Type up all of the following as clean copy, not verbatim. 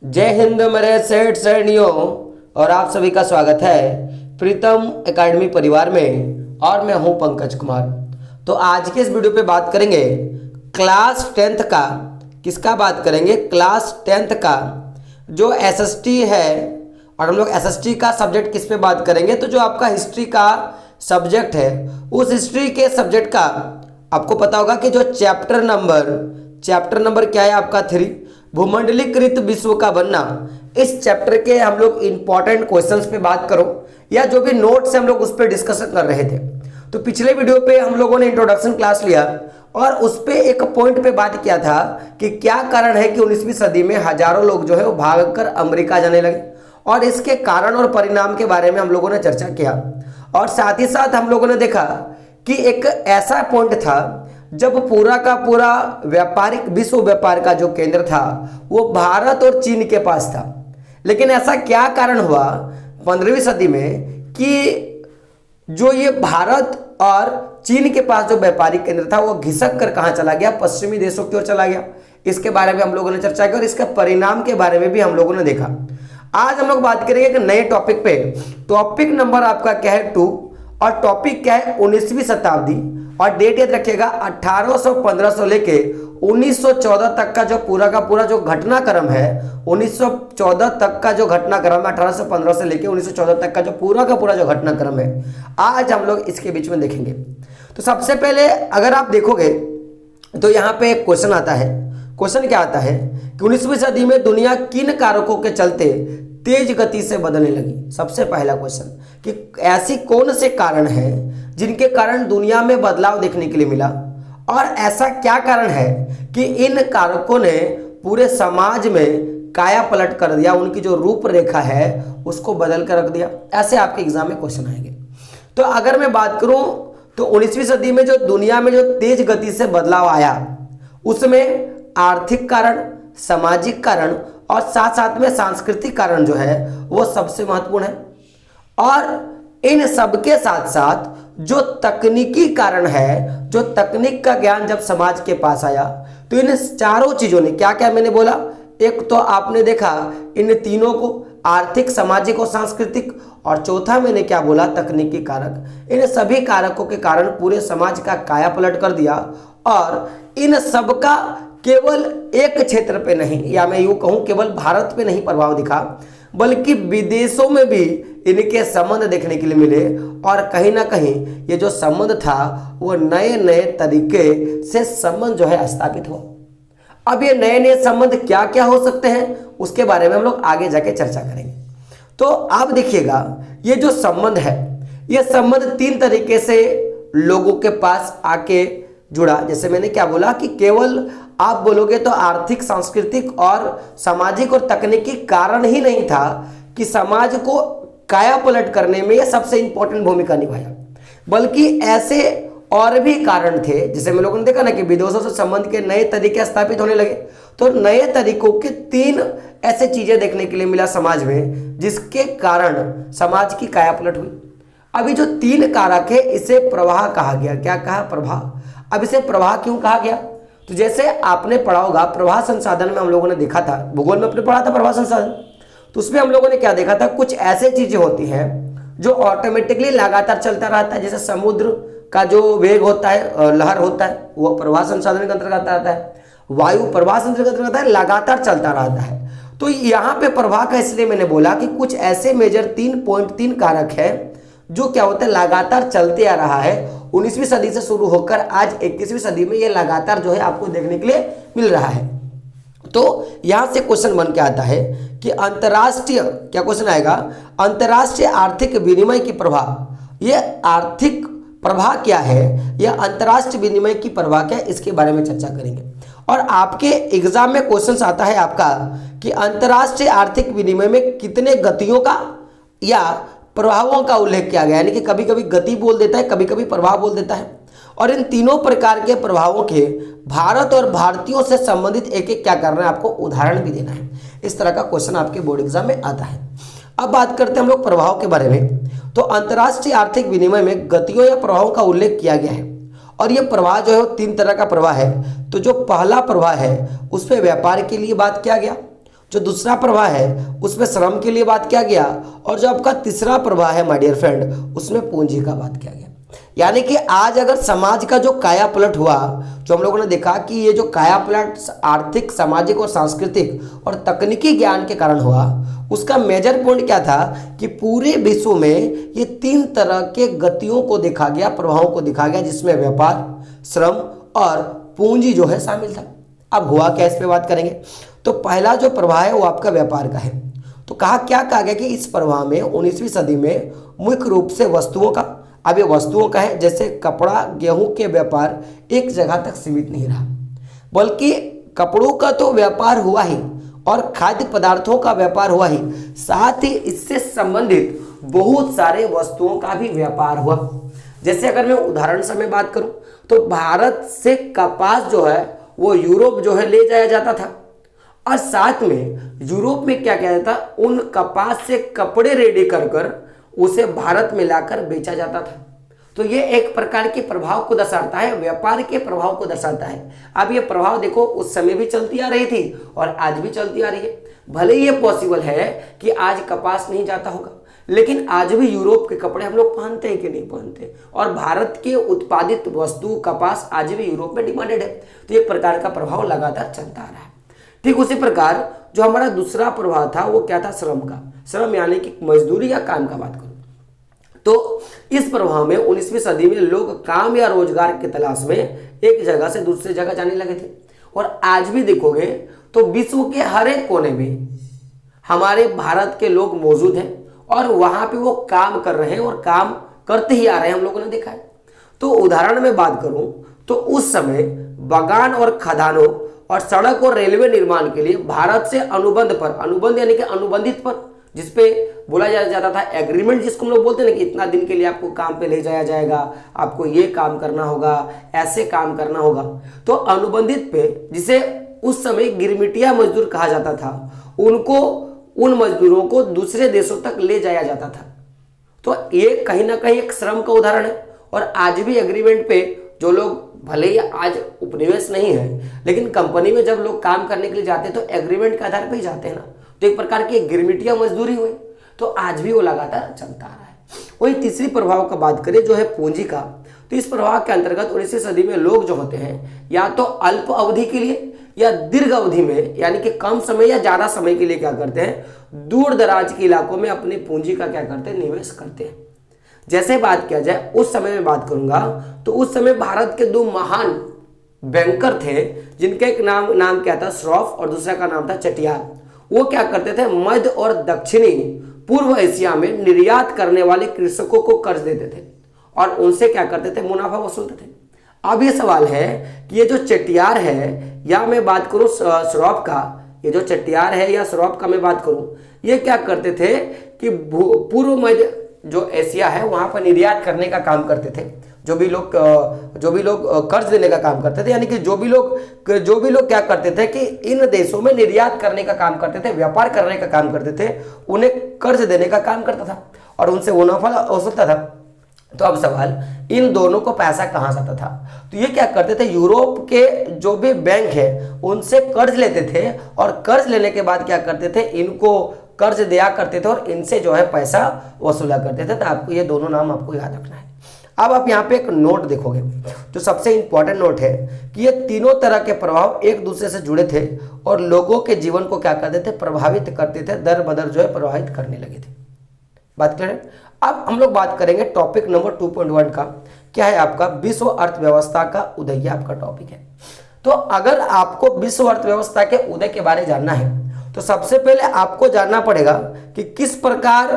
जय हिंद मेरे सेठ सैनियों। और आप सभी का स्वागत है प्रीतम एकेडमी परिवार में। और मैं हूं पंकज कुमार। तो आज के इस वीडियो पे बात करेंगे क्लास 10th का। किसका बात करेंगे? क्लास 10th का जो एसएसटी है। और हम लोग एसएसटी का सब्जेक्ट किस पे बात करेंगे? तो जो आपका हिस्ट्री का सब्जेक्ट है, उस हिस्ट्री के सब्जेक्ट का आपको पता होगा कि जो चैप्टर नंबर क्या है आपका 3, भूमंडलीकृत विश्व का बनना। इस चैप्टर के हम लोग इंपॉर्टेंट क्वेश्चंस पे बात करो या जो भी नोट्स हम लोग उस पर डिस्कशन कर रहे थे। तो पिछले वीडियो पे हम लोगों ने इंट्रोडक्शन क्लास लिया और उस पे एक पॉइंट पे बात किया था कि क्या कारण है कि 19वीं सदी में हजारों लोग जो है वो भागकर अमेरिका जाने लगे, और इसके कारण और परिणाम के बारे में हम लोगों ने चर्चा किया। और साथ ही साथ हम लोगों ने देखा कि एक ऐसा पॉइंट था जब पूरा का पूरा व्यापारिक विश्व व्यापार का जो केंद्र था वो भारत और चीन के पास था। लेकिन ऐसा क्या कारण हुआ 15वीं सदी में कि जो ये भारत और चीन के पास जो व्यापारिक केंद्र था वो घिसक कर कहां चला गया? पश्चिमी देशों की ओर चला गया। इसके बारे में हम लोगों ने चर्चा की और इसके परिणाम के बारे में भी हम लोगों ने देखा। आज हम लोग बात करेंगे एक नए टॉपिक पे। टॉपिक नंबर आपका क्या है? 2। और टॉपिक क्या है? 19वीं शताब्दी। और डेट याद रखिएगा 1815 से लेके 1914 तक का जो पूरा का पूरा जो घटनाक्रम है, 1914 तक का जो घटनाक्रम है, 1815 से लेके 1914 तक का जो पूरा का पूरा जो घटनाक्रम है, आज हम लोग इसके बीच में देखेंगे। तो सबसे पहले अगर आप देखोगे तो यहाँ पे एक क्वेश्चन आता है। क्वेश्चन क्या आता है कि 19वीं सदी में दुनिया किन कारकों के चलते तेज गति से बदलने लगी? सबसे पहला क्वेश्चन कि ऐसी कौन से कारण हैं जिनके कारण दुनिया में बदलाव देखने के लिए मिला, और ऐसा क्या कारण है कि इन कारकों ने पूरे समाज में काया पलट कर दिया, उनकी जो रूपरेखा है उसको बदल कर रख दिया। ऐसे आपके एग्जाम में क्वेश्चन आएंगे। तो अगर मैं बात करूं तो 19वीं सदी में जो दुनिया में जो तेज गति से बदलाव आया उसमें आर्थिक कारण, सामाजिक कारण और साथ साथ में सांस्कृतिक कारण जो है वो सबसे महत्वपूर्ण है। और इन सबके साथ साथ जो तकनीकी कारण है, जो तकनीक का ज्ञान जब समाज के पास आया तो इन चारों चीजों ने क्या क्या मैंने बोला? एक तो आपने देखा इन तीनों को, आर्थिक, सामाजिक और सांस्कृतिक, और चौथा मैंने क्या बोला? तकनीकी कारक। इन सभी कारकों के कारण पूरे समाज का काया पलट कर दिया। और इन सबका केवल एक क्षेत्र पे नहीं, या मैं यूं कहूं केवल भारत पे नहीं प्रभाव दिखा, बल्कि विदेशों में भी इनके संबंध देखने के लिए मिले। और कहीं ना कहीं ये जो संबंध था वो नए नए तरीके से संबंध जो है स्थापित हो। अब ये नए नए संबंध क्या क्या हो सकते हैं उसके बारे में हम लोग आगे जाके चर्चा करेंगे। तो आप देखिएगा ये जो संबंध है, ये संबंध 3 तरीके से लोगों के पास आके जुड़ा। जैसे मैंने क्या बोला कि केवल आप बोलोगे तो आर्थिक, सांस्कृतिक और सामाजिक और तकनीकी कारण ही नहीं था कि समाज को काया पलट करने में यह सबसे इंपॉर्टेंट भूमिका निभाया, बल्कि ऐसे और भी कारण थे। जैसे हम लोगों ने देखा ना कि विदेशों से संबंध के नए तरीके स्थापित होने लगे, तो नए तरीकों के 3 ऐसे चीजें देखने के लिए मिला समाज में जिसके कारण समाज की काया पलट हुई। अभी जो 3 कारक है इसे प्रवाह कहा गया। क्या कहा? प्रवाह। अब इसे प्रवाह क्यों कहा गया? तो जैसे आपने पढ़ा होगा प्रवाह संसाधन में हम लोगों ने देखा था, भूगोल में अपने पढ़ा था प्रवाह संसाधन, तो उसमें हम लोगों ने क्या देखा था? कुछ ऐसे चीजें होती हैं जो ऑटोमेटिकली लगातार चलता रहता है। जैसे समुद्र का जो वेग होता है, लहर होता है, वो प्रवाह संसाधन के अंतर्गत आता है। वायु प्रवाह संसाधन के अंतर्गत आता है, लगातार चलता रहता है। तो यहाँ पे प्रवाह का इसलिए मैंने बोला कि कुछ ऐसे मेजर 3.3 कारक है जो क्या होता है लगातार चलते आ रहा है। 19वीं सदी से शुरू होकर आज 21वीं सदी में ये लगातार जो है आपको देखने के लिए मिल रहा है। तो यहां से क्वेश्चन बन के आता है कि अंतरराष्ट्रीय, क्या क्वेश्चन आएगा? अंतरराष्ट्रीय आर्थिक विनिमय की प्रवाह, ये आर्थिक प्रवाह क्या है, यह अंतरराष्ट्रीय विनिमय की प्रवाह क्या है, इसके बारे में चर्चा करेंगे। और आपके एग्जाम में क्वेश्चन आता है आपका कि अंतरराष्ट्रीय आर्थिक विनिमय में कितने गतियों का या प्रभावों का उल्लेख किया गया, यानी कि कभी कभी गति बोल देता है, कभी कभी प्रभाव बोल देता है। और इन तीनों प्रकार के प्रभावों के भारत और भारतीयों से संबंधित एक एक क्या करना है, आपको उदाहरण भी देना है। इस तरह का क्वेश्चन आपके बोर्ड एग्जाम में आता है। अब बात करते हैं हम लोग प्रभाव के बारे में। तो अंतर्राष्ट्रीय आर्थिक विनिमय में गतियों या प्रभावों का उल्लेख किया गया है, और ये प्रवाह जो है वो 3 तरह का प्रवाह है। तो जो पहला प्रवाह है उस पर व्यापार के लिए बात किया गया, जो दूसरा प्रवाह है उसमें श्रम के लिए बात किया गया, और जो आपका तीसरा प्रवाह है माय डियर फ्रेंड, उसमें पूंजी का बात किया गया। यानी कि आज अगर समाज का जो काया पलट हुआ, जो हम लोगों ने देखा कि ये जो काया पलट आर्थिक, सामाजिक और सांस्कृतिक और तकनीकी ज्ञान के कारण हुआ, उसका मेजर पॉइंट क्या था कि पूरे विश्व में ये 3 तरह के गतियों को देखा गया, प्रभावों को देखा गया, जिसमें व्यापार, श्रम और पूंजी जो है शामिल था। अब हुआ क्या, इस पे बात करेंगे। तो पहला जो प्रवाह है वो आपका व्यापार का है। तो कहा गया कि इस प्रवाह में 19वीं सदी में मुख्य रूप से वस्तुओं का, अब ये वस्तुओं का है, जैसे कपड़ा, गेहूं के व्यापार एक जगह तक सीमित नहीं रहा, बल्कि कपड़ों का तो व्यापार हुआ ही और खाद्य पदार्थों का व्यापार हुआ ही, साथ ही इससे संबंधित बहुत सारे वस्तुओं का भी व्यापार हुआ। जैसे अगर मैं उदाहरण से मैं बात करूं तो भारत से कपास जो है वो यूरोप जो है ले जाया जाता था, और साथ में यूरोप में क्या किया जाता, उन कपास से कपड़े रेडी कर उसे भारत में लाकर बेचा जाता था। तो ये एक प्रकार के प्रभाव को दर्शाता है, व्यापार के प्रभाव को दर्शाता है। अब ये प्रभाव देखो उस समय भी चलती आ रही थी और आज भी चलती आ रही है। भले ही ये पॉसिबल है कि आज कपास नहीं जाता होगा, लेकिन आज भी यूरोप के कपड़े हम लोग पहनते हैं कि नहीं पहनते, और भारत के उत्पादित वस्तु कपास आज भी यूरोप में डिमांडेड है। तो एक प्रकार का प्रभाव लगातार चलता आ रहा है। ठीक उसी प्रकार जो हमारा दूसरा प्रभाव था वो क्या था, श्रम का। श्रम यानी कि मजदूरी या काम का बात करूं तो इस प्रभाव में 19वीं सदी में लोग काम या रोजगार की तलाश में एक जगह से दूसरी जगह जाने लगे थे। और आज भी देखोगे तो विश्व के हर एक कोने में हमारे भारत के लोग मौजूद हैं और वहां पे वो काम कर रहे हैं और काम करते ही आ रहे हैं, हम लोगों ने देखा है। तो उदाहरण में बात करूं तो उस समय बागान और खदानों और सड़क और रेलवे निर्माण के लिए भारत से अनुबंध यानी कि अनुबंधित पर, जिसपे बोला जाता था एग्रीमेंट, जिसको हम लोग बोलते हैं ना कि इतना दिन के लिए आपको काम पे ले जाया जाएगा, आपको ये काम करना होगा, ऐसे काम करना होगा। तो अनुबंधित पे, जिसे उस समय गिरमिटिया मजदूर कहा जाता था, उन मजदूरों को दूसरे देशों तक ले जाया जाता था। तो ये कहीं ना कहीं एक श्रम का उदाहरण है। और आज भी एग्रीमेंट पे जो लोग, भले ही आज उपनिवेश नहीं है, लेकिन कंपनी में जब लोग काम करने के लिए जाते हैं तो एग्रीमेंट के आधार पर ही जाते हैं ना, तो एक प्रकार की गिरमिटिया मजदूरी हुई। तो आज भी वो लगातार चलता आ रहा है। वही तीसरी प्रभाव का बात करें जो है पूंजी का, तो इस प्रभाव के अंतर्गत 19वीं सदी में लोग जो होते हैं या तो अल्प अवधि के लिए या दीर्घ अवधि में, यानी कि कम समय या ज्यादा समय के लिए क्या करते हैं, दूर दराज के इलाकों में अपनी पूंजी का क्या करते हैं, निवेश करते हैं। जैसे बात किया जाए उस समय में बात करूंगा तो उस समय भारत के 2 महान बैंकर थे, जिनका एक नाम क्या था, श्रॉफ, और दूसरा का नाम था चटियार। वो क्या करते थे, मध्य और दक्षिणी पूर्व एशिया में निर्यात करने वाले कृषकों को कर्ज देते थे और उनसे क्या करते थे, मुनाफा वसूलते थे। अब ये सवाल है कि ये जो चटियार है, या मैं बात करूं श्रॉफ का, ये जो चटियार है या श्रॉफ का मैं बात करूं, ये क्या करते थे कि पूर्व मध्य जो एशिया है वहां पर निर्यात करने का काम करते थे। जो भी लोग कर्ज देने का काम करते थे, यानी कि जो भी लोग क्या करते थे कि इन देशों में निर्यात करने का काम करते थे, व्यापार करने का काम करते थे, उन्हें कर्ज देने का काम करता था और उनसे मुनाफा वसूलता था। तो अब सवाल, इन दोनों को पैसा कहां से आता था? तो ये क्या करते थे, यूरोप के जो भी बैंक है उनसे कर्ज लेते थे और कर्ज लेने के बाद क्या करते थे, इनको कर्ज दिया करते थे और इनसे जो है पैसा वसूला करते थे। तो आपको ये दोनों नाम आपको याद रखना है। अब आप यहाँ पे एक नोट देखोगे जो सबसे इंपॉर्टेंट नोट है कि ये तीनों तरह के प्रभाव एक दूसरे से जुड़े थे और लोगों के जीवन को क्या करते थे, प्रभावित करते थे, दर बदर जो है प्रभावित करने लगे थे। बात करें अब हम लोग बात करेंगे टॉपिक नंबर 2.1 का, क्या है आपका विश्व अर्थव्यवस्था का उदय, ये आपका टॉपिक है। तो अगर आपको विश्व अर्थव्यवस्था के उदय के बारे में जानना है तो सबसे पहले आपको जानना पड़ेगा कि किस प्रकार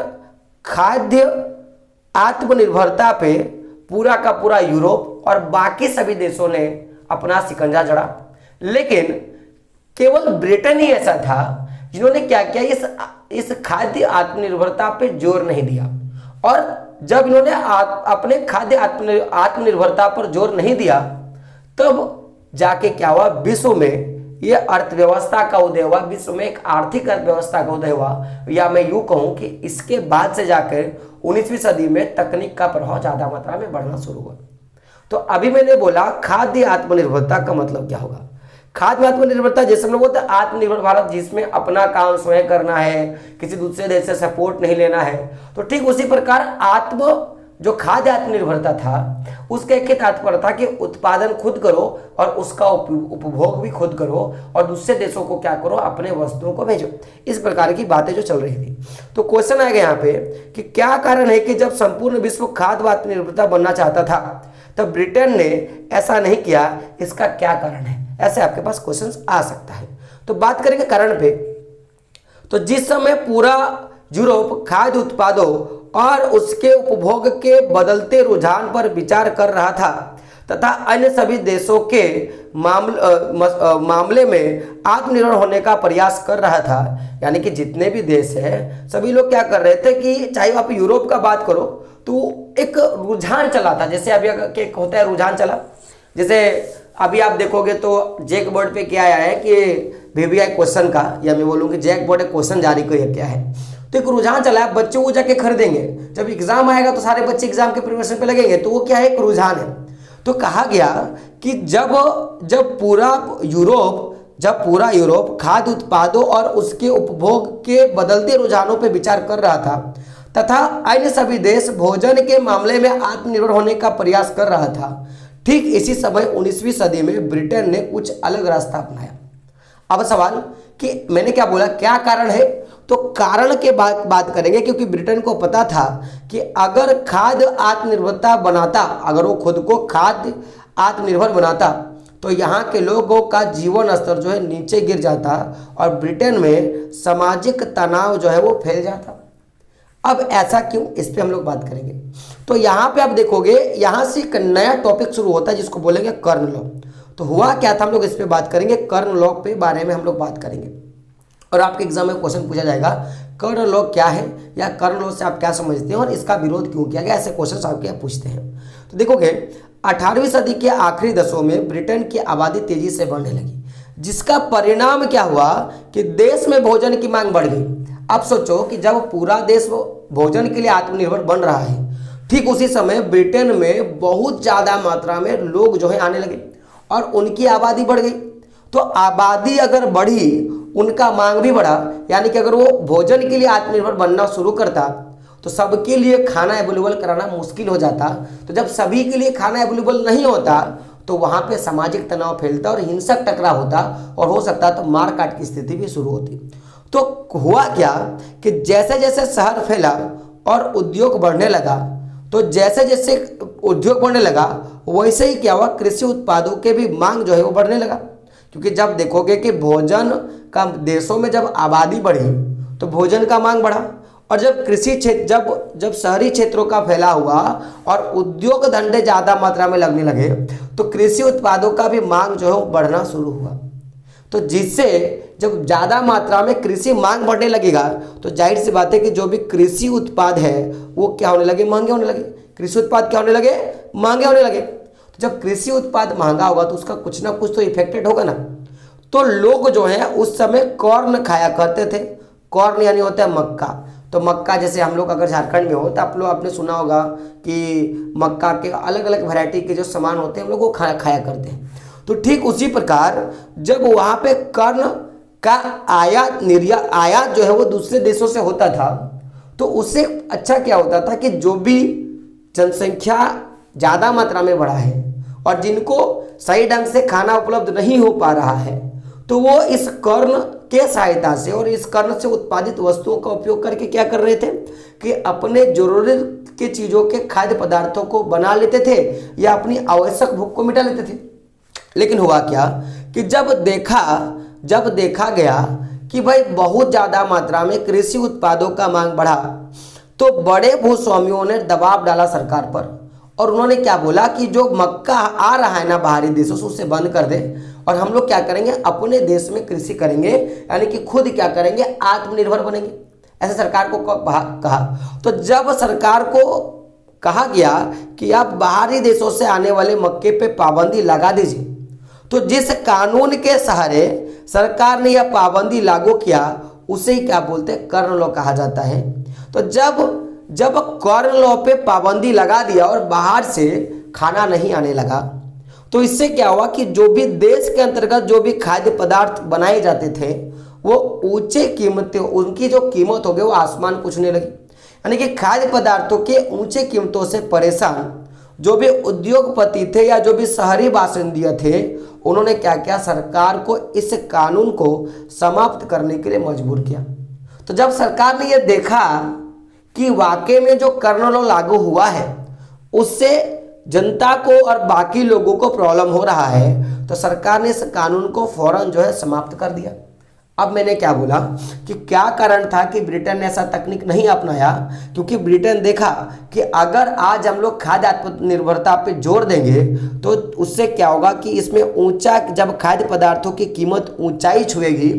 खाद्य आत्मनिर्भरता पे पूरा का पूरा यूरोप और बाकी सभी देशों ने अपना शिकंजा जड़ा, लेकिन केवल ब्रिटेन ही ऐसा था जिन्होंने क्या किया, इस खाद्य आत्मनिर्भरता पे जोर नहीं दिया। और जब इन्होंने अपने खाद्य आत्मनिर्भरता पर जोर नहीं दिया, तब जाके क्या हुआ, विश्व में ये अर्थव्यवस्था का उदय हुआ, विश्व में एक आर्थिक अर्थव्यवस्था का उदय हुआ। या मैं यूं कहूं कि इसके बाद से जाकर 19वीं सदी में तकनीक का प्रभाव ज्यादा मात्रा में बढ़ना शुरू हुआ। तो अभी मैंने बोला खाद्य आत्मनिर्भरता का मतलब क्या होगा। खाद्य में आत्मनिर्भरता जैसे हम लोग बोलते हैं आत्मनिर्भर भारत, जिसमें अपना काम स्वयं करना है, किसी दूसरे देश से सपोर्ट नहीं लेना है। तो ठीक उसी प्रकार जो खाद्य आत्मनिर्भरता था उसका एक ही तात्पर्य था कि उत्पादन खुद करो और उसका उपभोग भी खुद करो और दूसरे देशों को क्या करो, अपने वस्तुओं को भेजो। इस प्रकार की बातें जो चल रही थी। तो क्वेश्चन आएगा यहाँ पे कि क्या कारण है कि जब संपूर्ण विश्व खाद्य आत्मनिर्भरता बनना चाहता था तब ब्रिटेन ने ऐसा नहीं किया, इसका क्या कारण है? ऐसे आपके पास क्वेश्चन आ सकता है। तो बात करेंगे कारण पे। तो जिस समय पूरा यूरोप खाद्य उत्पादों और उसके उपभोग के बदलते रुझान पर विचार कर रहा था तथा अन्य सभी देशों के मामले में आत्मनिर्भर होने का प्रयास कर रहा था, यानी कि जितने भी देश हैं सभी लोग क्या कर रहे थे कि चाहे आप यूरोप का बात करो तो एक रुझान चला था। जैसे अभी एक होता है रुझान चला, जैसे अभी आप देखोगे तो जैक बोर्ड पे क्या आया है कि VBI क्वेश्चन का, या मैं बोलूँ कि जैक बोर्ड एक क्वेश्चन जारी किया है। तो एक रुझान चला है, बच्चे वो जाके खरीदेंगे, जब एग्जाम आएगा तो सारे बच्चे एग्जाम के प्रिपरेशन पे लगेंगे। तो वो क्या है, एक रुझान है। तो कहा गया कि जब पूरा यूरोप खाद्य उत्पादों और उसके उपभोग के बदलते रुझानों पर विचार कर रहा था तथा अन्य सभी देश भोजन के मामले में आत्मनिर्भर होने का प्रयास कर रहा था, ठीक इसी समय 19वीं सदी में ब्रिटेन ने कुछ अलग रास्ता अपनाया। अब सवाल कि मैंने क्या बोला, क्या कारण है? तो कारण के बात करेंगे, क्योंकि ब्रिटेन को पता था कि अगर खाद्य आत्मनिर्भरता बनाता, अगर वो खुद को खाद्य आत्मनिर्भर बनाता तो यहाँ के लोगों का जीवन स्तर जो है नीचे गिर जाता और ब्रिटेन में सामाजिक तनाव जो है वो फैल जाता। अब ऐसा क्यों, इस पे हम लोग बात करेंगे। तो यहाँ पे आप देखोगे, यहाँ से एक नया टॉपिक शुरू होता है जिसको बोलेंगे कर्ण लॉ। तो हुआ क्या था, हम लोग इस पे बात करेंगे, कर्ण लॉ पे बारे में हम लोग बात करेंगे। और आपके एग्जाम में क्वेश्चन पूछा जाएगा कर्ण लॉ क्या है, या कर्ण लॉ से आप क्या समझते हैं और इसका विरोध क्यों किया गया, ऐसे क्वेश्चन आपके यहाँ पूछते हैं। तो देखोगे 18वीं सदी के आखिरी दशकों में ब्रिटेन की आबादी तेजी से बढ़ने लगी, जिसका परिणाम क्या हुआ कि देश में भोजन की मांग बढ़ गई। अब सोचो कि जब पूरा देश भोजन के लिए आत्मनिर्भर बन रहा है, ठीक उसी समय ब्रिटेन में बहुत ज़्यादा मात्रा में लोग जो है आने लगे और उनकी आबादी बढ़ गई। तो आबादी अगर बढ़ी, उनका मांग भी बढ़ा, यानी कि अगर वो भोजन के लिए आत्मनिर्भर बनना शुरू करता तो सबके लिए खाना अवेलेबल कराना मुश्किल हो जाता। तो जब सभी के लिए खाना अवेलेबल नहीं होता तो वहाँ पे सामाजिक तनाव फैलता और हिंसक टकराव होता और हो सकता तो मारकाट की स्थिति भी शुरू होती। तो हुआ क्या कि जैसे जैसे शहर फैला और उद्योग बढ़ने लगा, तो जैसे जैसे उद्योग बढ़ने लगा वैसे ही क्या हुआ, कृषि उत्पादों के भी मांग जो है वो बढ़ने लगा। क्योंकि जब देखोगे कि भोजन का देशों में जब आबादी बढ़ी तो भोजन का मांग बढ़ा, और जब कृषि क्षेत्र जब शहरी क्षेत्रों का फैला हुआ और उद्योग धंधे ज़्यादा मात्रा में लगने लगे तो कृषि उत्पादों का भी मांग जो है बढ़ना शुरू हुआ। तो जिससे जब ज़्यादा मात्रा में कृषि मांग बढ़ने लगेगा तो जाहिर सी बात है कि जो भी कृषि उत्पाद है वो क्या होने लगे, महंगे होने लगे। कृषि उत्पाद क्या होने लगे, महंगे होने लगे। तो जब कृषि उत्पाद महंगा होगा तो उसका कुछ ना कुछ तो इफेक्टेड होगा ना। तो लोग जो है उस समय कॉर्न खाया करते थे। कॉर्न यानी होता है मक्का। तो मक्का जैसे हम लोग अगर झारखंड में हो तो आप लोग आपने सुना होगा कि मक्का के अलग अलग वैरायटी के जो सामान होते हैं हम लोग वो खाया करते हैं। तो ठीक उसी प्रकार जब वहाँ पे कॉर्न का आयात जो है वो दूसरे देशों से होता था तो उससे अच्छा क्या होता था कि जो भी जनसंख्या ज़्यादा मात्रा में बढ़ा है और जिनको सही ढंग से खाना उपलब्ध नहीं हो पा रहा है तो वो इस कॉर्न के सहायता से और इस कॉर्न से उत्पादित वस्तुओं का उपयोग करके क्या कर रहे थे कि अपने जरूरत के चीज़ों के खाद्य पदार्थों को बना लेते थे या अपनी आवश्यक भूख को मिटा लेते थे। लेकिन हुआ क्या कि जब देखा गया कि भाई बहुत ज़्यादा मात्रा में कृषि उत्पादों का मांग बढ़ा तो बड़े भूस्वामियों ने दबाव डाला सरकार पर और उन्होंने क्या बोला कि जो मक्का आ रहा है ना बाहरी देशों से उसे बंद कर दे और हम लोग क्या करेंगे, अपने देश में कृषि करेंगे, यानी कि खुद क्या करेंगे, आत्मनिर्भर बनेंगे। ऐसे सरकार को कहा। तो जब सरकार को कहा गया कि आप बाहरी देशों से आने वाले मक्के पे पाबंदी लगा दीजिए, तो जिस कानून के सहारे सरकार ने यह पाबंदी लागू किया उसे ही क्या बोलते हैं, कॉर्न लॉ कहा जाता है। तो जब कॉर्न लॉ पे पाबंदी लगा दिया और बाहर से खाना नहीं आने लगा तो इससे क्या हुआ कि जो भी देश के अंतर्गत जो भी खाद्य पदार्थ बनाए जाते थे वो ऊंचे कीमतें, उनकी जो कीमत हो गई वो आसमान को छूने लगी। यानी कि खाद्य पदार्थों के ऊंचे कीमतों से परेशान जो भी उद्योगपति थे या जो भी शहरी बासिंदे थे, उन्होंने क्या किया, सरकार को इस कानून को समाप्त करने के लिए मजबूर किया। तो जब सरकार ने यह देखा कि वाकई में जो कर लॉ लागू हुआ है उससे जनता को और बाकी लोगों को प्रॉब्लम हो रहा है, तो सरकार ने इस कानून को फौरन जो है समाप्त कर दिया। अब मैंने क्या बोला कि क्या कारण था कि ब्रिटेन ने ऐसा तकनीक नहीं अपनाया, क्योंकि ब्रिटेन देखा कि अगर आज हम लोग खाद्य आत्मनिर्भरता पे जोर देंगे तो उससे क्या होगा कि इसमें ऊंचा, जब खाद्य पदार्थों की कीमत ऊंचाई छुएगी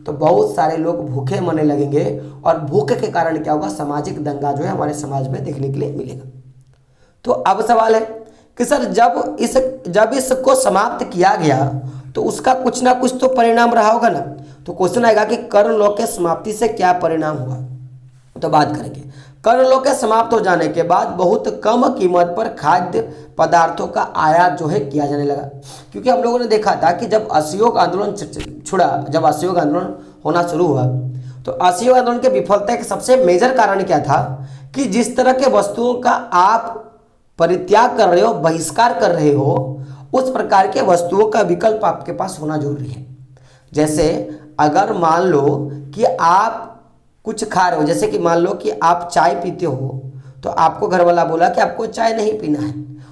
तो बहुत सारे लोग भूखे मरने लगेंगे और भूख के कारण क्या होगा, सामाजिक दंगा जो है हमारे समाज में देखने के लिए मिलेगा। तो अब सवाल है कि सर जब इसको समाप्त किया गया तो उसका कुछ ना कुछ तो परिणाम रहा होगा ना। तो क्वेश्चन आएगा कि कर लॉ के समाप्ति से क्या परिणाम हुआ, तो बात करेंगे। कर लॉ के समाप्त हो जाने के बाद बहुत कम कीमत पर खाद्य पदार्थों का आयात जो है किया जाने लगा, क्योंकि हम लोगों ने देखा था कि जब असहयोग आंदोलन छुड़ा, जब असहयोग आंदोलन होना शुरू हुआ तो असहयोग आंदोलन की विफलता के सबसे मेजर कारण क्या था कि जिस तरह के वस्तुओं का आप परित्याग कर रहे हो, बहिष्कार कर रहे हो, उस प्रकार के वस्तुओं का विकल्प आपके पास होना जरूरी है। जैसे अगर मान लो कि आप कुछ खा रहे हो, जैसे कि मान लो कि आप चाय पीते हो तो आपको घर वाला बोला कि आपको चाय नहीं पीना है,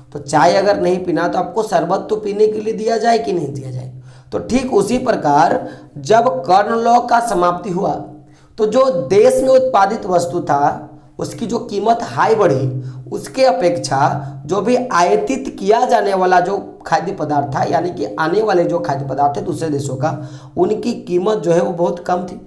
तो चाय अगर नहीं पीना तो आपको शरबत तो पीने के लिए दिया जाए कि नहीं दिया जाए। तो ठीक उसी प्रकार जब कर लॉ का समाप्ति हुआ तो जो देश में उत्पादित वस्तु था उसकी जो कीमत हाई बढ़ी, उसके अपेक्षा जो भी आयातित किया जाने वाला जो खाद्य पदार्थ था, यानी कि आने वाले जो खाद्य पदार्थ थे दूसरे देशों का, उनकी कीमत जो है वो बहुत कम थी।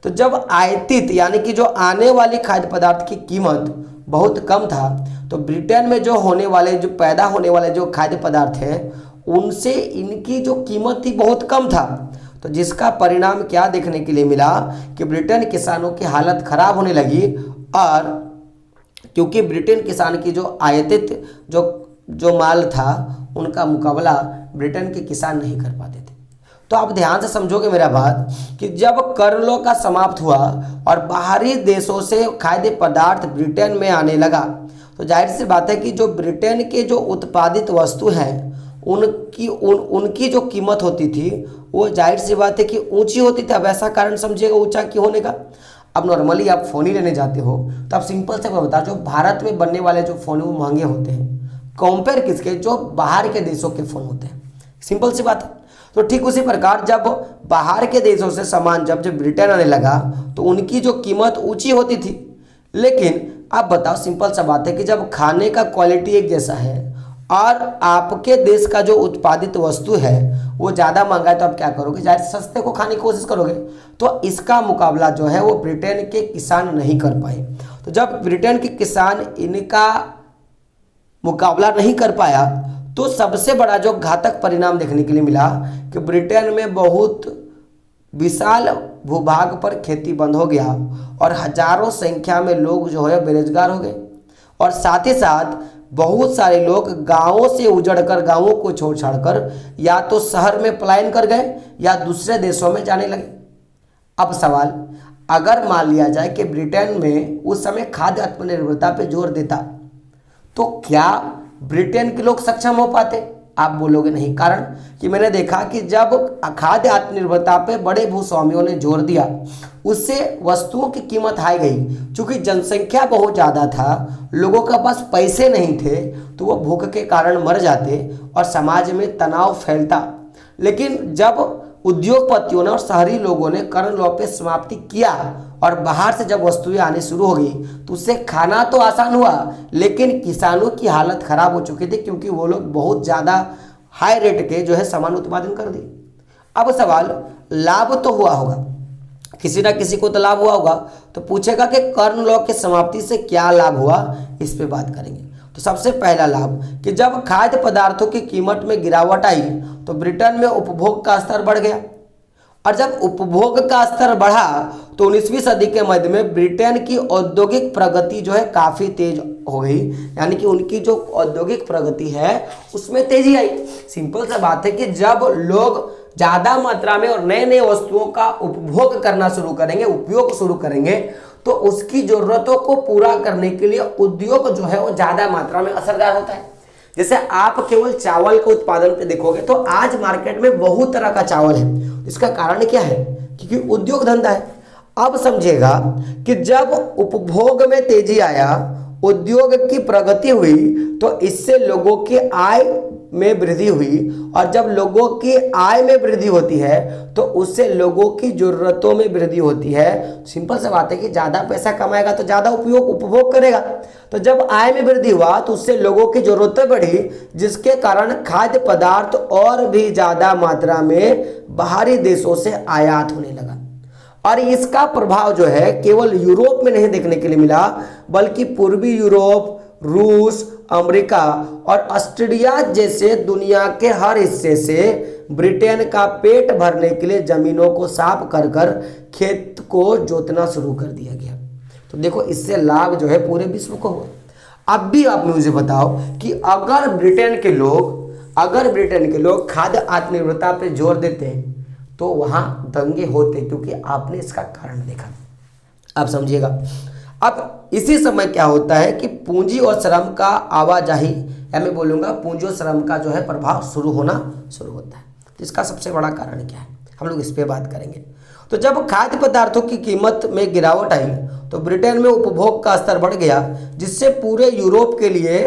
तो जब आयातित यानी कि जो आने वाली खाद्य पदार्थ की कीमत बहुत कम था तो ब्रिटेन में जो होने वाले, जो पैदा होने वाले जो खाद्य पदार्थ हैं उनसे इनकी जो कीमत थी बहुत कम था। तो जिसका परिणाम क्या देखने के लिए मिला कि ब्रिटेन किसानों की हालत खराब होने लगी, और क्योंकि ब्रिटेन किसान की जो आयातित जो माल था उनका मुकाबला ब्रिटेन के किसान नहीं कर पाते थे। तो आप ध्यान से समझोगे मेरा बात कि जब कर लॉ का समाप्त हुआ और बाहरी देशों से खाद्य पदार्थ ब्रिटेन में आने लगा तो जाहिर सी बात है कि जो ब्रिटेन के जो उत्पादित वस्तु हैं उनकी जो कीमत होती थी वो जाहिर सी बात है कि ऊंची होती थी। अब ऐसा कारण समझिएगा ऊंचा क्यों होने का। अब नॉर्मली आप फ़ोन ही लेने जाते हो तो आप सिंपल से मैं बता, जो भारत में बनने वाले जो फ़ोन है वो महंगे होते हैं कंपेयर किसके, जो बाहर के देशों के फ़ोन होते हैं। सिंपल सी बात है। तो ठीक उसी प्रकार जब बाहर के देशों से सामान जब ब्रिटेन आने लगा तो उनकी जो कीमत ऊंची होती थी। लेकिन आप बताओ, सिंपल सा बात है कि जब खाने का क्वालिटी एक जैसा है और आपके देश का जो उत्पादित वस्तु है वो ज़्यादा महंगा है तो आप क्या करोगे, जाहिर सस्ते को खाने की कोशिश करोगे। तो इसका मुकाबला जो है वो ब्रिटेन के किसान नहीं कर पाए। तो जब ब्रिटेन के किसान इनका मुकाबला नहीं कर पाया तो सबसे बड़ा जो घातक परिणाम देखने के लिए मिला कि ब्रिटेन में बहुत विशाल भूभाग पर खेती बंद हो गया और हजारों संख्या में लोग जो है बेरोजगार हो गए, और साथ ही साथ बहुत सारे लोग गांवों से उजड़कर, गांवों को छोड़ छाड़कर या तो शहर में पलायन कर गए या दूसरे देशों में जाने लगे। अब सवाल, अगर मान लिया जाए कि ब्रिटेन में उस समय खाद्य आत्मनिर्भरता पे जोर देता तो क्या ब्रिटेन के लोग सक्षम हो पाते? आप बोलोगे नहीं। कारण कि मैंने देखा कि जब खाद्य आत्मनिर्भरता पे बड़े भूस्वामियों ने जोर दिया उससे वस्तुओं की कीमत हाई गई। चूंकि जनसंख्या बहुत ज़्यादा था, लोगों के पास पैसे नहीं थे तो वो भूख के कारण मर जाते और समाज में तनाव फैलता। लेकिन जब उद्योगपतियों ने और शहरी लोगों ने कर लॉ पे समाप्ति किया और बाहर से जब वस्तुएं आनी शुरू हो गई तो उससे खाना तो आसान हुआ, लेकिन किसानों की हालत खराब हो चुकी थी क्योंकि वो लोग बहुत ज़्यादा हाई रेट के जो है सामान उत्पादन कर दिए। अब सवाल, लाभ तो हुआ होगा, किसी ना किसी को तो लाभ हुआ होगा। तो पूछेगा कि कर लॉ के समाप्ति से क्या लाभ हुआ, इस पे बात करेंगे। तो सबसे पहला लाभ कि जब खाद्य पदार्थों की कीमत में गिरावट आई तो ब्रिटेन में उपभोग का स्तर बढ़ गया और जब उपभोग का स्तर बढ़ा तो 19वीं सदी के मध्य में ब्रिटेन की औद्योगिक प्रगति जो है काफ़ी तेज हो गई, यानी कि उनकी जो औद्योगिक प्रगति है उसमें तेजी आई। सिंपल सा बात है कि जब लोग ज़्यादा मात्रा में और नए नए वस्तुओं का उपभोग करना शुरू करेंगे, उपयोग शुरू करेंगे, तो उसकी ज़रूरतों को पूरा करने के लिए उद्योग जो है वो ज़्यादा मात्रा में असरदार होता है। जैसे आप केवल चावल के उत्पादन पे देखोगे तो आज मार्केट में बहुत तरह का चावल है। इसका कारण क्या है? क्योंकि उद्योग धंधा है। अब समझिएगा कि जब उपभोग में तेजी आया, उद्योग की प्रगति हुई, तो इससे लोगों की आय में वृद्धि हुई, और जब लोगों की आय में वृद्धि होती है तो उससे लोगों की जरूरतों में वृद्धि होती है। सिंपल सी बात है कि ज़्यादा पैसा कमाएगा तो ज़्यादा उपभोग करेगा। तो जब आय में वृद्धि हुआ तो उससे लोगों की जरूरतें बढ़ी, जिसके कारण खाद्य पदार्थ और भी ज़्यादा मात्रा में बाहरी देशों से आयात होने लगा। और इसका प्रभाव जो है केवल यूरोप में नहीं देखने के लिए मिला, बल्कि पूर्वी यूरोप, रूस, अमेरिका और ऑस्ट्रेलिया जैसे दुनिया के हर हिस्से से ब्रिटेन का पेट भरने के लिए जमीनों को साफ कर कर खेत को जोतना शुरू कर दिया गया। तो देखो, इससे लाभ जो है पूरे विश्व को हुआ। अब भी आप मुझे बताओ कि अगर ब्रिटेन के लोग खाद्य आत्मनिर्भरता पे जोर देते हैं तो वहां दंगे होते, क्योंकि आपने इसका कारण देखा। आप समझिएगा। अब इसी समय क्या होता है कि पूंजी और श्रम का आवाजाही, या मैं बोलूँगा पूंजी और श्रम का जो है प्रभाव शुरू होता है। तो इसका सबसे बड़ा कारण क्या है, हम लोग इस पे बात करेंगे। तो जब खाद्य पदार्थों की कीमत में गिरावट आई तो ब्रिटेन में उपभोग का स्तर बढ़ गया, जिससे पूरे यूरोप के लिए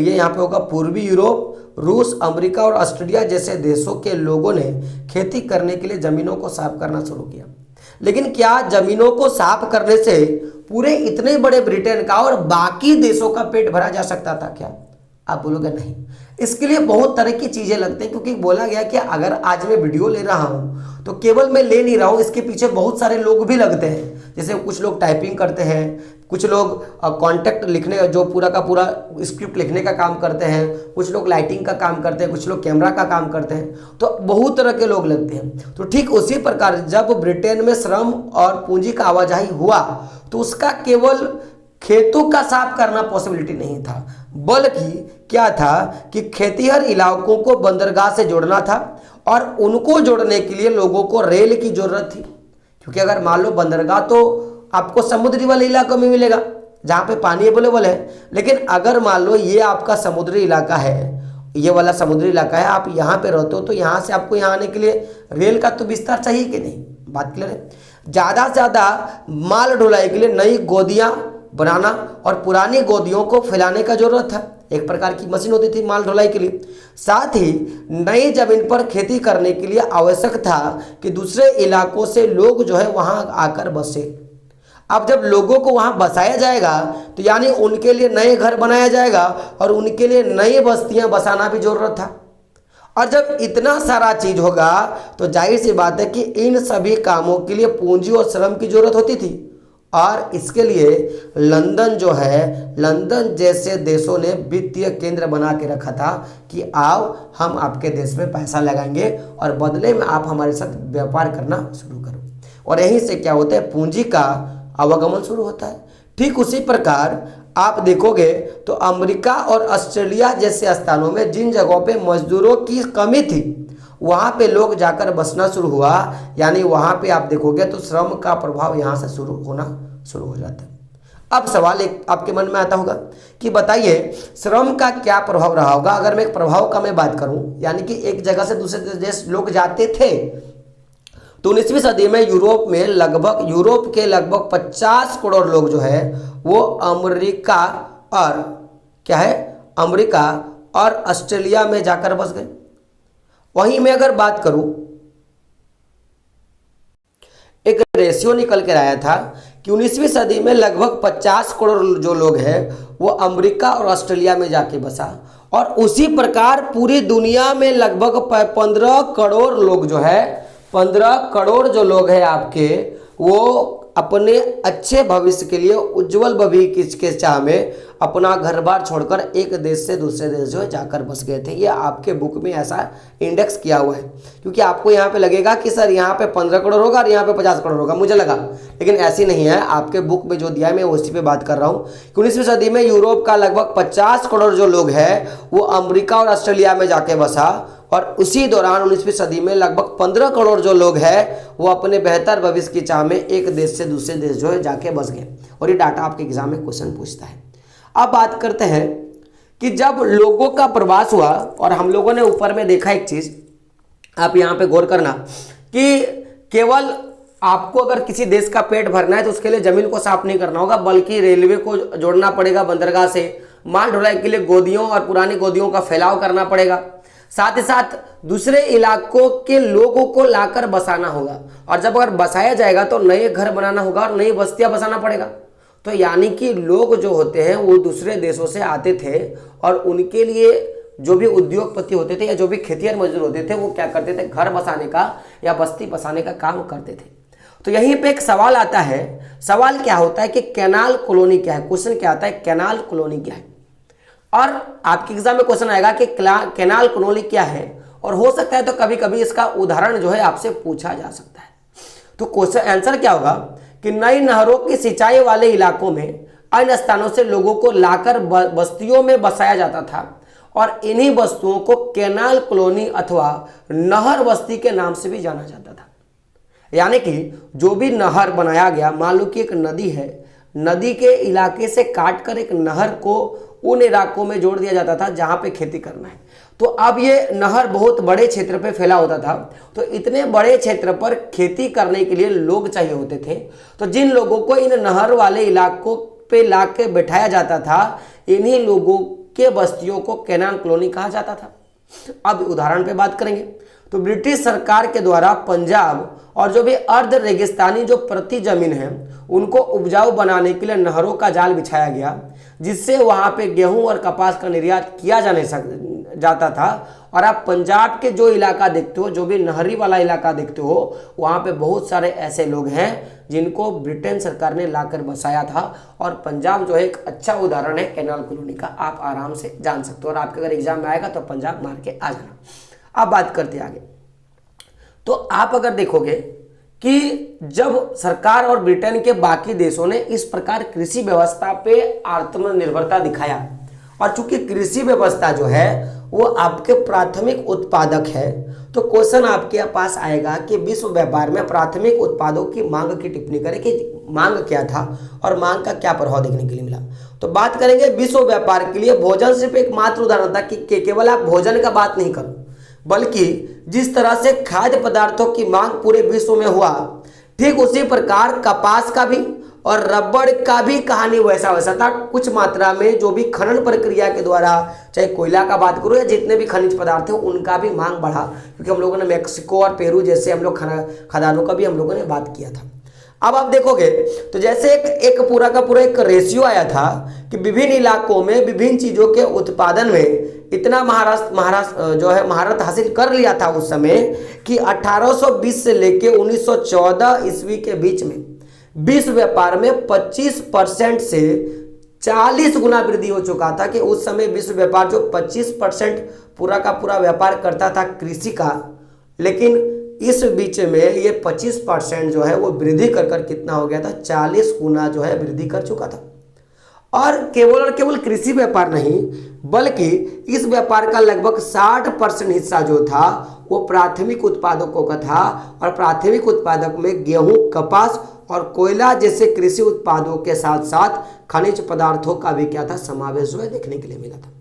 यहाँ पे होगा पूर्वी यूरोप, रूस, अमेरिका और ऑस्ट्रेलिया जैसे देशों के लोगों ने खेती करने के लिए जमीनों को साफ करना शुरू किया। लेकिन क्या जमीनों को साफ करने से पूरे इतने बड़े ब्रिटेन का और बाकी देशों का पेट भरा जा सकता था क्या? आप बोलोगे नहीं। इसके लिए बहुत तरह की चीजें लगती हैं, क्योंकि बोला गया कि अगर आज मैं वीडियो ले रहा हूं तो केवल मैं ले नहीं रहा हूं, इसके पीछे बहुत सारे लोग भी लगते हैं। जैसे कुछ लोग टाइपिंग करते हैं, कुछ लोग कॉन्टेक्ट लिखने, जो पूरा का पूरा स्क्रिप्ट लिखने का काम करते हैं, कुछ लोग लाइटिंग का काम करते हैं, कुछ लोग कैमरा का काम करते हैं, तो बहुत तरह के लोग लगते हैं। तो ठीक उसी प्रकार जब ब्रिटेन में श्रम और पूंजी का आवाजाही हुआ तो उसका केवल खेतों का साफ करना पॉसिबिलिटी नहीं था, बल्कि क्या था कि खेतीहर इलाकों को बंदरगाह से जोड़ना था, और उनको जोड़ने के लिए लोगों को रेल की जरूरत थी। क्योंकि अगर मान लो बंदरगाह तो आपको समुद्री वाले इलाकों में मिलेगा जहाँ पे पानी अवेलेबल है, लेकिन अगर मान लो ये आपका समुद्री इलाका है, ये वाला समुद्री इलाका है, आप यहाँ पे रहते हो, तो यहाँ से आपको यहाँ आने के लिए रेल का तो विस्तार चाहिए कि नहीं? बात क्लियर है। ज़्यादा से ज़्यादा माल ढुलाई के लिए नई गोदियाँ बनाना और पुरानी गोदियों को फैलाने का जरूरत था। एक प्रकार की मशीन होती थी माल ढुलाई के लिए। साथ ही नई जमीन पर खेती करने के लिए आवश्यक था कि दूसरे इलाकों से लोग जो है वहां आकर बसे। अब जब लोगों को वहां बसाया जाएगा तो यानी उनके लिए नए घर बनाया जाएगा और उनके लिए नई बस्तियां बसाना भी जरूरत था। और जब इतना सारा चीज होगा तो जाहिर सी बात है कि इन सभी कामों के लिए पूंजी और श्रम की जरूरत होती थी। और इसके लिए लंदन जो है, लंदन जैसे देशों ने वित्तीय केंद्र बना के रखा था कि आओ हम आपके देश में पैसा लगाएंगे और बदले में आप हमारे साथ व्यापार करना शुरू करो। और यहीं से क्या होता है, पूंजी का आवागमन शुरू होता है। ठीक उसी प्रकार आप देखोगे तो अमेरिका और ऑस्ट्रेलिया जैसे स्थानों में जिन जगहों पे मजदूरों की कमी थी वहाँ पे लोग जाकर बसना शुरू हुआ, यानी वहाँ पे आप देखोगे तो श्रम का प्रभाव यहाँ से शुरू हो जाता है। अब सवाल एक आपके मन में आता होगा कि बताइए श्रम का क्या प्रभाव रहा होगा। अगर मैं एक प्रभाव का मैं बात करूँ, यानी कि एक जगह से दूसरे देश लोग जाते थे, तो 19वीं सदी में यूरोप के लगभग 50 करोड़ लोग जो है वो अमेरिका और ऑस्ट्रेलिया में जाकर बस गए। वहीं मैं अगर बात करूं, एक रेशियो निकल कर आया था कि 19वीं सदी में लगभग 50 करोड़ जो लोग हैं वो अमेरिका और ऑस्ट्रेलिया में जाके बसा, और उसी प्रकार पूरी दुनिया में लगभग 15 करोड़ लोग जो है 15 करोड़ जो लोग हैं आपके, वो अपने अच्छे भविष्य के लिए, उज्जवल भविष्य के चाह में अपना घर बार छोड़कर एक देश से दूसरे देश जो है जाकर बस गए थे। ये आपके बुक में ऐसा इंडेक्स किया हुआ है, क्योंकि आपको यहाँ पे लगेगा कि सर यहाँ पे 15 करोड़ होगा और यहाँ पे 50 करोड़ होगा, मुझे लगा, लेकिन ऐसी नहीं है। आपके बुक में जो दिया है मैं उसी पे बात कर रहा हूँ कि 19वीं सदी में यूरोप का लगभग 50 करोड़ जो लोग हैं वो अमेरिका और ऑस्ट्रेलिया में जाके बसा, और उसी दौरान 19वीं सदी में लगभग 15 करोड़ जो लोग हैं वो अपने बेहतर भविष्य की चाह में एक देश से दूसरे देश जो है जाके बस गए। और ये डाटा आपके एग्जाम में क्वेश्चन पूछता है। अब बात करते हैं कि जब लोगों का प्रवास हुआ, और हम लोगों ने ऊपर में देखा एक चीज, आप यहाँ पे गौर करना कि केवल आपको अगर किसी देश का पेट भरना है तो उसके लिए जमीन को साफ नहीं करना होगा, बल्कि रेलवे को जोड़ना पड़ेगा बंदरगाह से, माल ढुलाई के लिए गोदियों और पुरानी गोदियों का फैलाव करना पड़ेगा, साथ ही साथ दूसरे इलाकों के लोगों को लाकर बसाना होगा, और जब अगर बसाया जाएगा तो नए घर बनाना होगा और नई बस्तियां बसाना पड़ेगा। तो यानी कि लोग जो होते हैं वो दूसरे देशों से आते थे, और उनके लिए जो भी उद्योगपति होते थे या जो भी खेतिहर मजदूर होते थे वो क्या करते थे, घर बसाने का या बस्ती बसाने का काम करते थे। तो यहीं पे एक सवाल आता है, सवाल क्या होता है कि कैनाल कॉलोनी क्या है। क्वेश्चन क्या आता है, कैनाल कॉलोनी क्या है, और आपके एग्जाम में क्वेश्चन आएगा कि कैनाल कॉलोनी क्या है, और हो सकता है तो कभी कभी इसका उदाहरण जो है आपसे पूछा जा सकता है। तो क्वेश्चन आंसर क्या होगा कि नई नहरों की सिंचाई वाले इलाकों में अन्य स्थानों से लोगों को लाकर बस्तियों में बसाया जाता था, और इन्हीं बस्तियों को कैनाल कॉलोनी अथवा नहर बस्ती के नाम से भी जाना जाता था। यानी कि जो भी नहर बनाया गया, मान लो कि एक नदी है, नदी के इलाके से काटकर एक नहर को उन इलाकों में जोड़ दिया जाता था जहां पे खेती करना है। तो अब ये नहर बहुत बड़े क्षेत्र पे फैला होता था, तो इतने बड़े क्षेत्र पर खेती करने के लिए लोग चाहिए होते थे। तो जिन लोगों को इन नहर वाले इलाकों पे ला के बैठाया जाता था, इन्हीं लोगों के बस्तियों को कैनाल कॉलोनी कहा जाता था। अब उदाहरण पे बात करेंगे तो ब्रिटिश सरकार के द्वारा पंजाब और जो भी अर्ध रेगिस्तानी जो प्रति जमीन है उनको उपजाऊ बनाने के लिए नहरों का जाल बिछाया गया, जिससे वहां पे गेहूं और कपास का निर्यात किया जाता था। और आप पंजाब के जो इलाका देखते हो, जो भी नहरी वाला इलाका देखते हो, वहां पे बहुत सारे ऐसे लोग हैं जिनको ब्रिटेन सरकार ने लाकर बसाया था। और पंजाब जो है एक अच्छा उदाहरण है कैनाल कॉलोनी का, आप आराम से जान सकते हो, और आपके अगर एग्जाम में आएगा तो पंजाब मार के आ जाना। अब बात करते आगे, तो आप अगर देखोगे कि जब सरकार और ब्रिटेन के बाकी देशों ने इस प्रकार कृषि व्यवस्था पे आत्मनिर्भरता दिखाया, और चूंकि कृषि व्यवस्था जो है वो आपके प्राथमिक उत्पादक है, तो क्वेश्चन आपके पास आएगा कि विश्व व्यापार में प्राथमिक उत्पादों की मांग की टिप्पणी करें कि मांग क्या था और मांग का क्या प्रभाव देखने के लिए मिला। तो बात करेंगे विश्व व्यापार के लिए भोजन सिर्फ एक मात्र उदाहरण था कि केवल आप भोजन का बात नहीं करो, बल्कि जिस तरह से खाद्य पदार्थों की मांग पूरे विश्व में हुआ, ठीक उसी प्रकार कपास का भी और रबड़ का भी कहानी वैसा था। कुछ मात्रा में जो भी खनन प्रक्रिया के द्वारा, चाहे कोयला का बात करो या जितने भी खनिज पदार्थ थे, उनका भी मांग बढ़ा, क्योंकि हम लोगों ने मैक्सिको और पेरू जैसे हम लोग खदानों का भी हम लोगों ने बात किया था। अब आप देखोगे तो जैसे एक पूरा का पूरा एक रेशियो आया था कि विभिन्न इलाकों में विभिन्न चीजों के उत्पादन में इतना महाराष्ट्र जो है महारत हासिल कर लिया था उस समय कि 1820 से लेके 1914 ईस्वी के बीच में विश्व व्यापार में 25% से 40 गुना वृद्धि हो चुका था। कि उस समय विश्व व्यापार जो 25% पूरा का पूरा व्यापार करता था कृषि का, लेकिन इस बीच में ये 25% जो है वो वृद्धि कर कितना हो गया था, 40 गुना जो है वृद्धि कर चुका था। और केवल कृषि व्यापार नहीं, बल्कि इस व्यापार का लगभग 60% हिस्सा जो था वो प्राथमिक उत्पादकों का था, और प्राथमिक उत्पादक में गेहूं, कपास और कोयला जैसे कृषि उत्पादों के साथ साथ खनिज पदार्थों का भी क्या था, समावेश जो है देखने के लिए मिला था।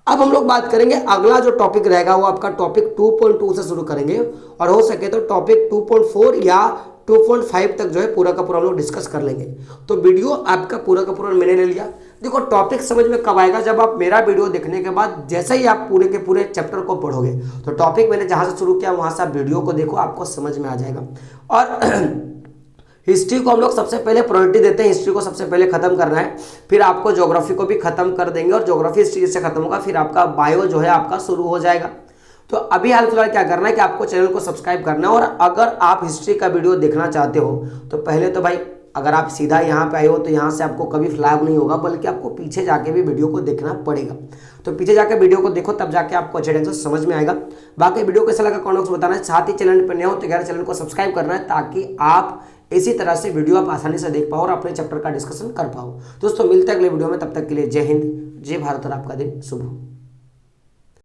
अब हम लोग बात करेंगे, अगला जो टॉपिक रहेगा वो आपका टॉपिक 2.2 से शुरू करेंगे, और हो सके तो टॉपिक 2.4 या 2.5 तक जो है पूरा का पूरा हम लोग डिस्कस कर लेंगे। तो वीडियो आपका पूरा का पूरा मैंने ले लिया। देखो टॉपिक समझ में कब आएगा, जब आप मेरा वीडियो देखने के बाद जैसे ही आप पूरे के पूरे चैप्टर को पढ़ोगे, तो टॉपिक मैंने जहां से शुरू किया वहां से आप वीडियो को देखो, आपको समझ में आ जाएगा। और हिस्ट्री को हम लोग सबसे पहले प्रायोरिटी देते हैं, हिस्ट्री को सबसे पहले खत्म करना है, फिर आपको ज्योग्राफी को भी खत्म कर देंगे, और ज्योग्राफी हिस्ट्री से खत्म होगा, फिर आपका बायो जो है आपका शुरू हो जाएगा। तो अभी हाल फिलहाल क्या करना है कि आपको चैनल को सब्सक्राइब करना है, और अगर आप हिस्ट्री का वीडियो देखना चाहते हो तो पहले तो भाई अगर आप सीधा यहाँ पे आए हो तो यहाँ से आपको कभी फ्लैग नहीं होगा, बल्कि आपको पीछे जाके भी वीडियो को देखना पड़ेगा। तो पीछे जाके वीडियो को देखो, तब जाके आपको अच्छे ढंग से समझ में आएगा। बाकी वीडियो कैसा लगा कमेंट बॉक्स में बताना है। साथ ही चैनल पर नए हो तो यार चैनल को सब्सक्राइब करना है, ताकि आप इसी तरह से वीडियो आप आसानी से देख पाओ और अपने चैप्टर का डिस्कशन कर पाओ। दोस्तों मिलते हैं अगले वीडियो में, तब तक के लिए जय हिंद, जय भारत और आपका दिन शुभ हो।